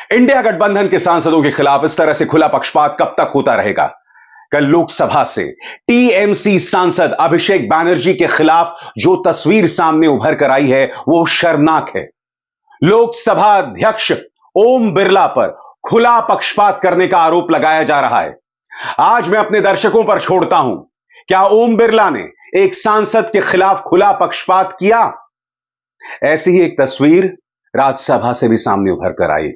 India गठबंधन के सांसदों के खिलाफ इस तरह से खुला पक्षपात कब तक होता रहेगा? कल लोकसभा से टीएमसी सांसद अभिषेक बैनर्जी के खिलाफ जो तस्वीर सामने उभर कर आई है वो शर्मनाक है। लोकसभा अध्यक्ष ओम बिरला पर खुला पक्षपात करने का आरोप लगाया जा रहा है। आज मैं अपने दर्शकों पर छोड़ता हूं, क्या ओम बिरला ने एक सांसद के खिलाफ खुला पक्षपात किया? ऐसी ही एक तस्वीर राज्यसभा से भी सामने उभर कर आई,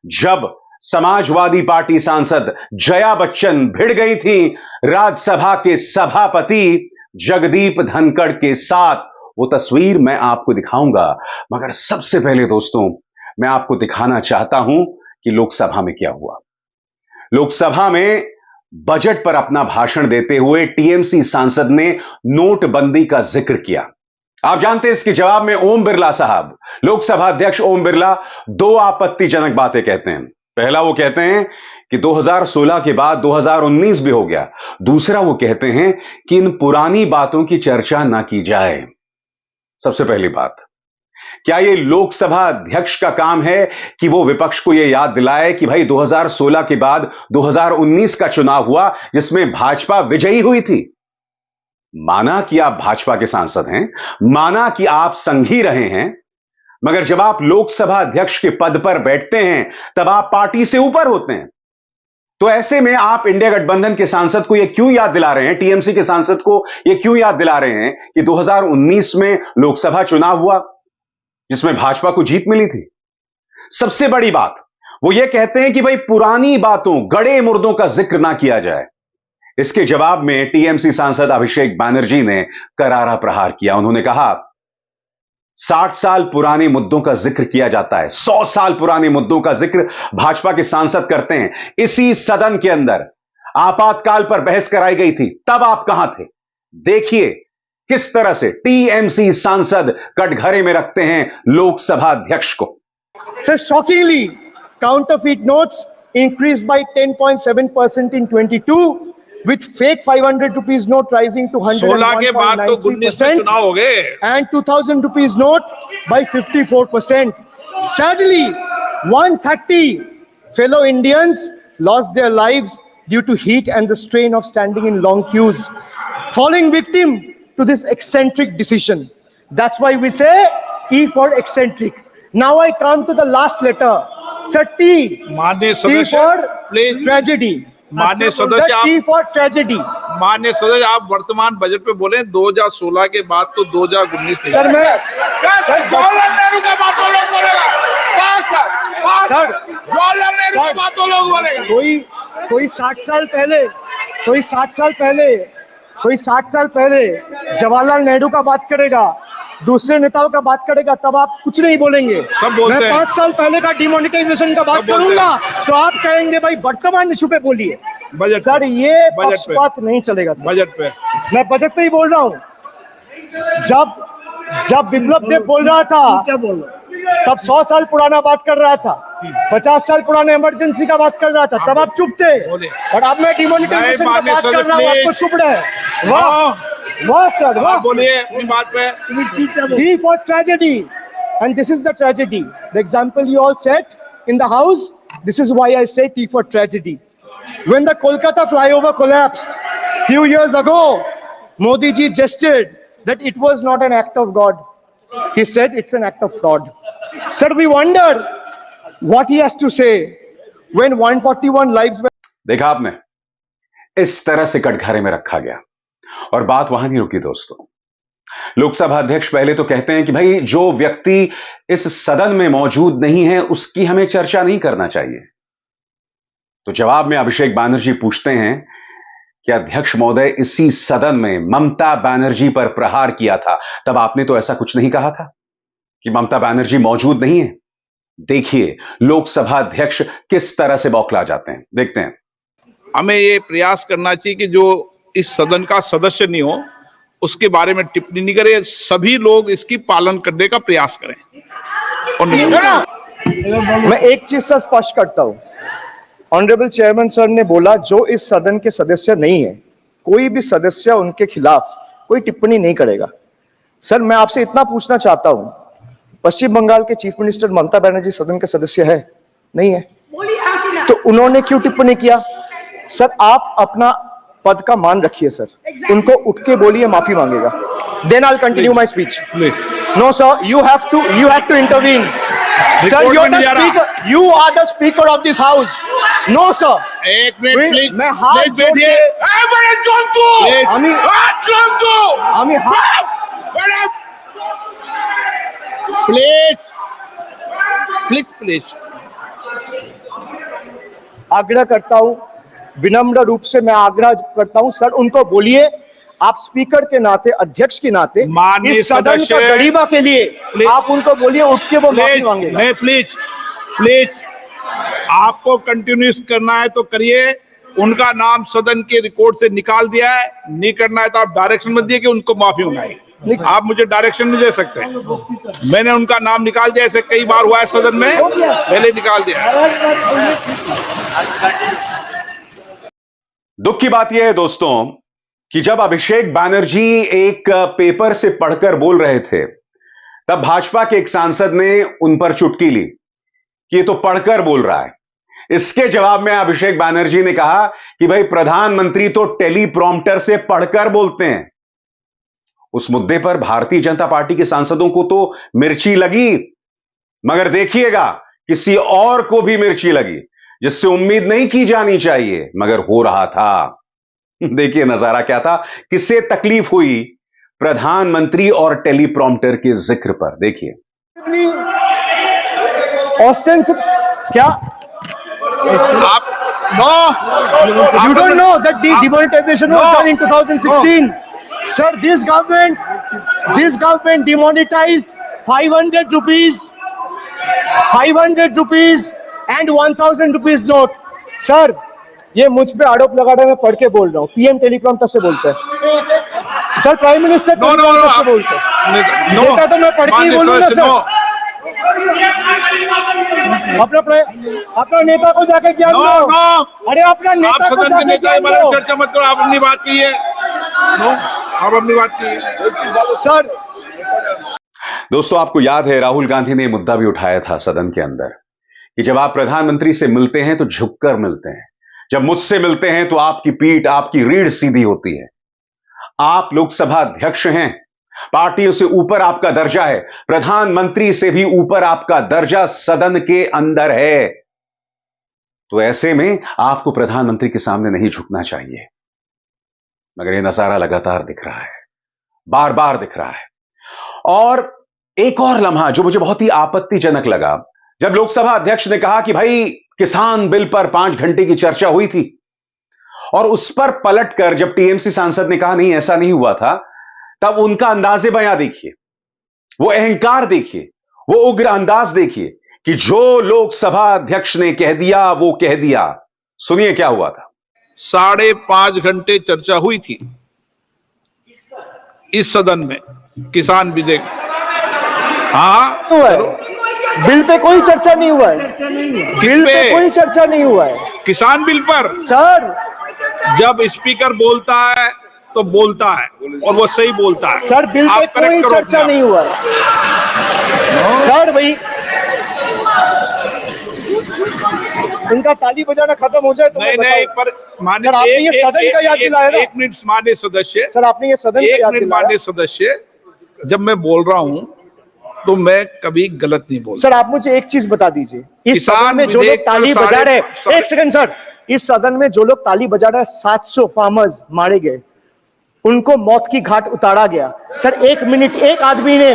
जब समाजवादी पार्टी सांसद जया बच्चन भिड़ गई थी राज्यसभा के सभापति जगदीप धनखड़ के साथ। वो तस्वीर मैं आपको दिखाऊंगा, मगर सबसे पहले दोस्तों मैं आपको दिखाना चाहता हूं कि लोकसभा में क्या हुआ। लोकसभा में बजट पर अपना भाषण देते हुए टीएमसी सांसद ने नोटबंदी का जिक्र किया। आप जानते हैं इसके जवाब में ओम बिरला साहब, लोकसभा अध्यक्ष ओम बिरला, दो आपत्तिजनक बातें कहते हैं। पहला वो कहते हैं कि 2016 के बाद 2019 भी हो गया। दूसरा वो कहते हैं कि इन पुरानी बातों की चर्चा ना की जाए। सबसे पहली बात, क्या यह लोकसभा अध्यक्ष का काम है कि वो विपक्ष को यह याद दिलाए कि भाई 2016 के बाद 2019 का चुनाव हुआ जिसमें भाजपा विजयी हुई थी? माना कि आप भाजपा के सांसद हैं, माना कि आप संघी रहे हैं, मगर जब आप लोकसभा अध्यक्ष के पद पर बैठते हैं तब आप पार्टी से ऊपर होते हैं। तो ऐसे में आप इंडिया गठबंधन के सांसद को यह क्यों याद दिला रहे हैं, टीएमसी के सांसद को यह क्यों याद दिला रहे हैं कि 2019 में लोकसभा चुनाव हुआ जिसमें भाजपा को जीत मिली थी? सबसे बड़ी बात वो ये कहते हैं कि भाई पुरानी बातों, गड़े मुर्दों का जिक्र ना किया जाए। इसके जवाब में टीएमसी सांसद अभिषेक बैनर्जी ने करारा प्रहार किया। उन्होंने कहा 60 साल पुराने मुद्दों का जिक्र किया जाता है, 100 साल पुराने मुद्दों का जिक्र भाजपा के सांसद करते हैं। इसी सदन के अंदर आपातकाल पर बहस कराई गई थी, तब आप कहां थे? देखिए किस तरह से टीएमसी सांसद कटघरे में रखते हैं लोकसभा अध्यक्ष को। Sir, shockingly counterfeit notes increased by 10.7% in 22, with fake 500 rupees note rising to 101.93% and 2000 rupees note by 54%. Sadly, 130 fellow Indians lost their lives due to heat and the strain of standing in long queues, falling victim to this eccentric decision. That's why we say E for eccentric. Now I come to the last letter. Sir, T. T for tragedy. माननीय सदस्य, T for tragedy. माननीय सदस्य, आप वर्तमान budget पे बोले 2016 के बाद तो 2019 सर मैं जवाहरलाल नेहरू का बात तो लोग बोलेगा। सर जवाहरलाल नेहरू का बात तो लोग बोलेगा। कोई 60 साल पहले जवाहरलाल नेहरू का बात करेगा, दूसरे नेताओं का बात करेगा, तब आप कुछ नहीं बोलेंगे। सब बोलते हैं। मैं 5 साल पहले का डिमोनेटाइजेशन का बात करूंगा तो आप कहेंगे भाई वर्तमान इशू पे बोलिए। बजट सर ये पक्षपात नहीं चलेगा सर। बजट पे मैं बजट पे ही बोल रहा हूँ। जब बिप्लब देव बोल रहा था तब 100 साल पुराना बात कर रहा था, 50 साल पुराने इमरजेंसी का बात कर रहा था, तब आप चुप थे। और अब मैं डिमोनेटाइजेशन का बात कर रहा हूँ, आपको चुप रहे। वाह सर, वाह। बोलिए अपनी बात पे। T for tragedy, and this is the tragedy. The example you all set in the house. This is why I say T for tragedy. When the Kolkata flyover collapsed few years ago, Modi ji gestured that it was not an act of God. He said it's an act of fraud. Sir, we wonder what he has to say when 141 lives were. देखा आपने, इस तरह से कटघरे में रखा गया और बात वहां नहीं रुकी दोस्तों। लोकसभा अध्यक्ष पहले तो कहते हैं कि भाई जो व्यक्ति इस सदन में मौजूद नहीं है उसकी हमें चर्चा नहीं करना चाहिए। तो जवाब में अभिषेक बैनर्जी पूछते हैं कि अध्यक्ष महोदय, इसी सदन में ममता बनर्जी पर प्रहार किया था, तब आपने तो ऐसा कुछ नहीं कहा था कि ममता बनर्जी मौजूद नहीं है। देखिए लोकसभा अध्यक्ष किस तरह से बौखला जाते हैं, देखते हैं। हमें ये प्रयास करना चाहिए कि जो इस सदन का सदस्य नहीं हो उसके बारे में टिप्पणी नहीं करे, सभी लोग इसकी पालन करने का प्रयास करें। और मैं एक चीज से स्पष्ट करता हूं, ऑनरेबल चेयरमैन सर ने बोला जो इस सदन के सदस्य नहीं है, कोई भी सदस्य उनके खिलाफ कोई टिप्पणी नहीं करेगा। सर मैं आपसे इतना पूछना चाहता हूं, पश्चिम बंगाल के चीफ मिनिस्टर ममता बनर्जी सदन के सदस्य है? नहीं है। बोलिए हाँ कि ना। तो उन्होंने क्यों टिप्पणी किया? सर आप अपना पद का मान रखिए सर। उनको उठ के बोलिए माफी मांगेगा। Then I will continue my speech. No sir, you have to intervene. Sir, you're the speaker. You are the speaker of this house. No sir. एक मिनट प्लीज, मैं हाथ जोड़ के बड़े चंपू, আমি हाथ प्लीज प्लीज प्लीज। आग्रह करता हूं, विनम्र रूप से मैं आग्रह करता हूं सर, उनको बोलिए आप स्पीकर के नाते, अध्यक्ष के नाते, माननीय इस सदन सदस्य, का गरिमा के लिए आप उनको बोलिए उठ के वो माफी मांगेगा। नहीं प्लीज प्लीज, आपको कंटिन्यूस करना है तो करिए। उनका नाम सदन के रिकॉर्ड से निकाल दिया है, नहीं करना है तो आप डायरेक्शन मत दिए कि उनको माफी मंगाई। आप मुझे डायरेक्शन नहीं दे सकते। मैंने उनका नाम निकाल दिया, ऐसे कई बार हुआ है सदन में, पहले निकाल दिया है। दुख की बात यह है दोस्तों कि जब अभिषेक बैनर्जी एक पेपर से पढ़कर बोल रहे थे, तब भाजपा के एक सांसद ने उन पर चुटकी ली कि ये तो पढ़कर बोल रहा है। इसके जवाब में अभिषेक बैनर्जी ने कहा कि भाई प्रधानमंत्री तो टेलीप्रॉम्प्टर से पढ़कर बोलते हैं। उस मुद्दे पर भारतीय जनता पार्टी के सांसदों को तो मिर्ची लगी, मगर देखिएगा किसी और को भी मिर्ची लगी, जिससे उम्मीद नहीं की जानी चाहिए, मगर हो रहा था। देखिए नजारा क्या था, किससे तकलीफ हुई प्रधानमंत्री और टेलीप्रॉम्प्टर के जिक्र पर। देखिए ऑस्टिन से क्या आप no, you don't know that the demonetization was done in 2016. Sir, this government demonetized 500 rupees and 1000 rupees note. Sir, ये मुझ पे आरोप लगा रहे हैं, मैं पढ़ के बोल रहा हूँ। पीएम टेलीप्रॉम्प्टर से बोलते हैं सर, प्राइम मिनिस्टर टेलीप्रॉम्प्टर से बोलते हैं। नेता तो मैं पढ़ के ही बोलूंगा सर। अपना नेता को जाके ज्ञान दो। अरे अपना नेता को जाके ज्ञान दो। चर्चा मत करो, आप अपनी बात कीजिए। आप अपनी बात कीजिए सर। दोस्तों आपको याद है राहुल गांधी ने मुद्दा भी उठाया था सदन के अंदर कि जब आप प्रधानमंत्री से मिलते हैं तो झुककर मिलते हैं, जब मुझसे मिलते हैं तो आपकी पीठ, आपकी रीढ़ सीधी होती है। आप लोकसभा अध्यक्ष हैं, पार्टियों से ऊपर आपका दर्जा है, प्रधानमंत्री से भी ऊपर आपका दर्जा सदन के अंदर है। तो ऐसे में आपको प्रधानमंत्री के सामने नहीं झुकना चाहिए, मगर यह नजारा लगातार दिख रहा है, बार बार दिख रहा है। और एक और लम्हा जो मुझे बहुत ही आपत्तिजनक लगा, जब लोकसभा अध्यक्ष ने कहा कि भाई किसान बिल पर 5 घंटे की चर्चा हुई थी, और उस पर पलटकर जब टीएमसी सांसद ने कहा नहीं ऐसा नहीं हुआ था, तब उनका अंदाजे बयां देखिए, वो अहंकार देखिए, वो उग्र अंदाज देखिए कि जो लोकसभा अध्यक्ष ने कह दिया वो कह दिया। सुनिए क्या हुआ था। 5.5 घंटे चर्चा हुई थी इस सदन में किसान विधेयक। हाँ, बिल पे कोई चर्चा नहीं हुआ है। बिल पे कोई चर्चा नहीं हुआ है। किसान बिल पर सर, जब स्पीकर बोलता है तो बोलता है और वो सही बोलता है। सर बिल पे कोई चर्चा नहीं हुआ है। सर भाई उनका ताली बजाना खत्म हो जाए तो नहीं पर सर आपने ये सदन का याद दिलाया ना। एक मिनट माननीय सदस्य, सर आपने ये सदन का याद दिलाया। माननीय सदस्य, जब मैं बोल रहा हूं तो मैं कभी गलत नहीं बोलता। सर आप मुझे एक चीज बता दीजिए, इस सदन में जो लोग ताली बजा रहे हैं, एक सेकंड सर, इस सदन में जो लोग ताली बजा रहे हैं, 700 फार्मर्स मारे गए, उनको मौत की घाट उतारा गया। सर एक मिनट, एक आदमी ने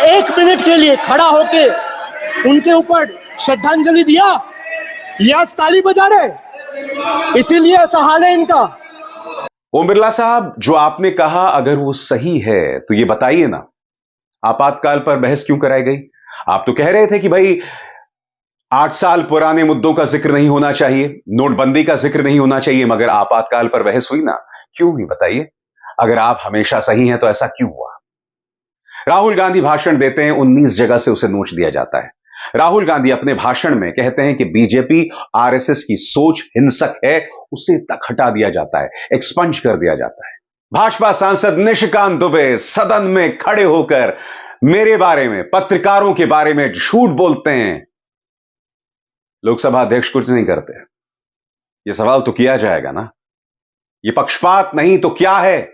एक मिनट के लिए खड़ा होके उनके ऊपर श्रद्धांजलि दिया। ये आज ताली बजा रहे, इसीलिए ऐसा हाल है इनका। ओम बिरला साहब, जो आपने कहा अगर वो सही है तो ये बताइए ना, आपातकाल पर बहस क्यों कराई गई? आप तो कह रहे थे कि भाई 8 साल पुराने मुद्दों का जिक्र नहीं होना चाहिए, नोटबंदी का जिक्र नहीं होना चाहिए, मगर आपातकाल पर बहस हुई ना, क्यों हुई बताइए? अगर आप हमेशा सही हैं तो ऐसा क्यों हुआ? राहुल गांधी भाषण देते हैं, 19 जगह से उसे नोच दिया जाता है। राहुल गांधी अपने भाषण में कहते हैं कि बीजेपी आरएसएस की सोच हिंसक है, उसे तक हटा दिया जाता है, एक्सपंज कर दिया जाता है। भाजपा सांसद निशिकांत दुबे सदन में खड़े होकर मेरे बारे में, पत्रकारों के बारे में झूठ बोलते हैं। लोकसभा अध्यक्ष कुछ नहीं करते। यह सवाल तो किया जाएगा ना, यह पक्षपात नहीं तो क्या है?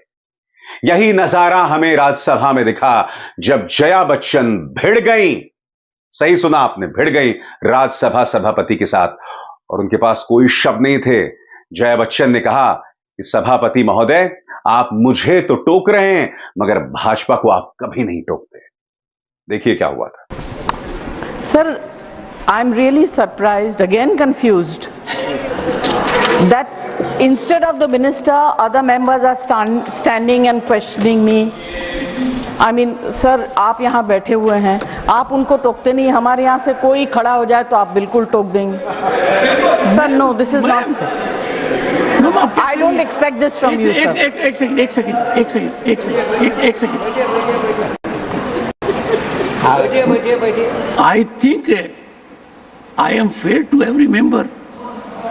यही नजारा हमें राज्यसभा में दिखा जब जया बच्चन भिड़ गई, सही सुना आपने, भिड़ गई राज्यसभा सभापति के साथ, और उनके पास कोई शब्द नहीं थे। जया बच्चन ने कहा कि सभापति महोदय, आप मुझे तो टोक रहे हैं मगर भाजपा को आप कभी नहीं टोकते। देखिए क्या हुआ था। Sir, I am really surprised, again confused, that instead of the minister, other members are standing and questioning me. I mean, sir, आप यहाँ बैठे हुए हैं, आप उनको टोकते नहीं, हमारे यहाँ से कोई खड़ा हो जाए तो आप बिल्कुल टोक देंगे। Sir, no, this is not fair. I don't expect this from you, sir. एक second. I think I am fair to every member.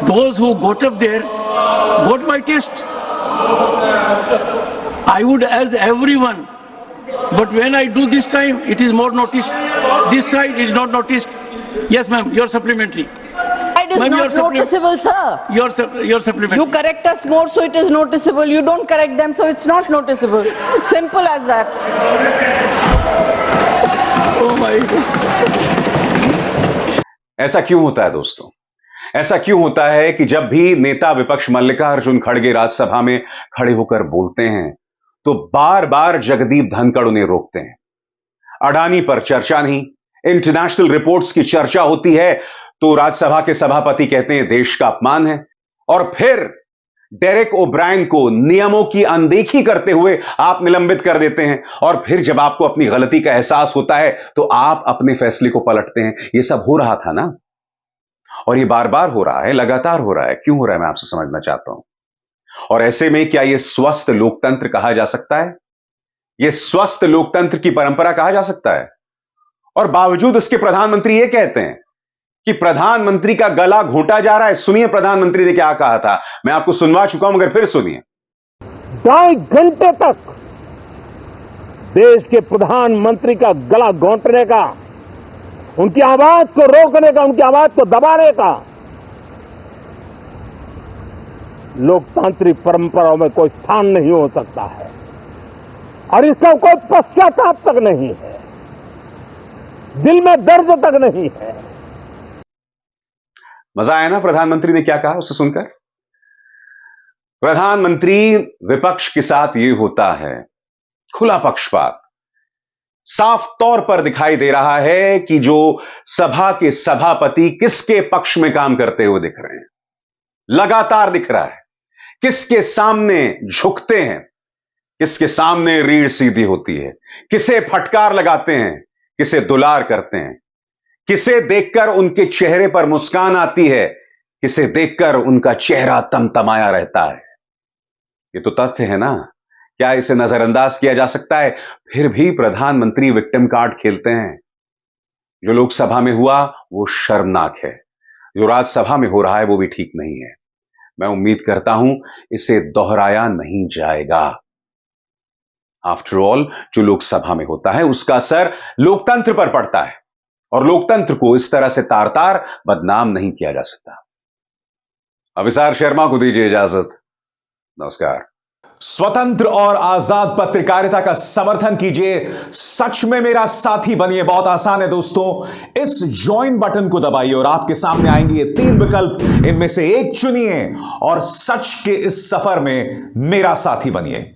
Those who got up there got my test. I would as everyone, but when I do this time, it is more noticed. This side is not noticed. Yes, ma'am, your supplementary. It is not noticeable, sir. Your supplementary. You correct us more, so it is noticeable. You don't correct them, so it's not noticeable. Simple as that. Oh my God. ऐसा क्यों होता है दोस्तों? ऐसा क्यों होता है कि जब भी नेता विपक्ष मल्लिकार्जुन खड़गे राज्यसभा में खड़े होकर बोलते हैं तो बार बार जगदीप धनखड़ उन्हें रोकते हैं। अडानी पर चर्चा नहीं, इंटरनेशनल रिपोर्ट्स की चर्चा होती है तो राज्यसभा के सभापति कहते हैं देश का अपमान है, और फिर डेरेक ओब्रायन को नियमों की अनदेखी करते हुए आप निलंबित कर देते हैं, और फिर जब आपको अपनी गलती का एहसास होता है तो आप अपने फैसले को पलटते हैं। यह सब हो रहा था ना, और ये बार बार हो रहा है, लगातार हो रहा है। क्यों हो रहा है मैं आपसे समझना चाहता हूं। और ऐसे में क्या यह स्वस्थ लोकतंत्र कहा जा सकता है? यह स्वस्थ लोकतंत्र की परंपरा कहा जा सकता है? और बावजूद इसके प्रधानमंत्री यह कहते हैं कि प्रधानमंत्री का गला घोंटा जा रहा है। सुनिए प्रधानमंत्री ने क्या कहा था, मैं आपको सुनवा चुका हूं मगर फिर सुनिए। 2.5 घंटे तक देश के प्रधानमंत्री का गला घोंटने का, उनकी आवाज को रोकने का, उनकी आवाज को दबाने का लोकतांत्रिक परंपराओं में कोई स्थान नहीं हो सकता है, और इसका कोई पश्चाताप तक नहीं है, दिल में दर्द तक नहीं है। मजा आया ना प्रधानमंत्री ने क्या कहा उसे सुनकर? प्रधानमंत्री विपक्ष के साथ यह होता है खुला पक्षपात। साफ तौर पर दिखाई दे रहा है कि जो सभा के सभापति किसके पक्ष में काम करते हुए दिख रहे हैं, लगातार दिख रहा है। किसके सामने झुकते हैं, किसके सामने रीढ़ सीधी होती है, किसे फटकार लगाते हैं, किसे दुलार करते हैं, किसे देखकर उनके चेहरे पर मुस्कान आती है, किसे देखकर उनका चेहरा तमतमाया रहता है। ये तो तथ्य है ना, क्या इसे नजरअंदाज किया जा सकता है? फिर भी प्रधानमंत्री विक्टिम कार्ड खेलते हैं। जो लोकसभा में हुआ वो शर्मनाक है, जो राज्यसभा में हो रहा है वो भी ठीक नहीं है। मैं उम्मीद करता हूं इसे दोहराया नहीं जाएगा। आफ्टर ऑल जो लोकसभा में होता है उसका असर लोकतंत्र पर पड़ता है, और लोकतंत्र को इस तरह से तार तार बदनाम नहीं किया जा सकता। अभिसार शर्मा को दीजिए इजाजत। नमस्कार। स्वतंत्र और आजाद पत्रकारिता का समर्थन कीजिए, सच में मेरा साथी बनिए। बहुत आसान है दोस्तों, इस ज्वाइन बटन को दबाइए और आपके सामने आएंगे ये 3 विकल्प, इनमें से एक चुनिए और सच के इस सफर में मेरा साथी बनिए।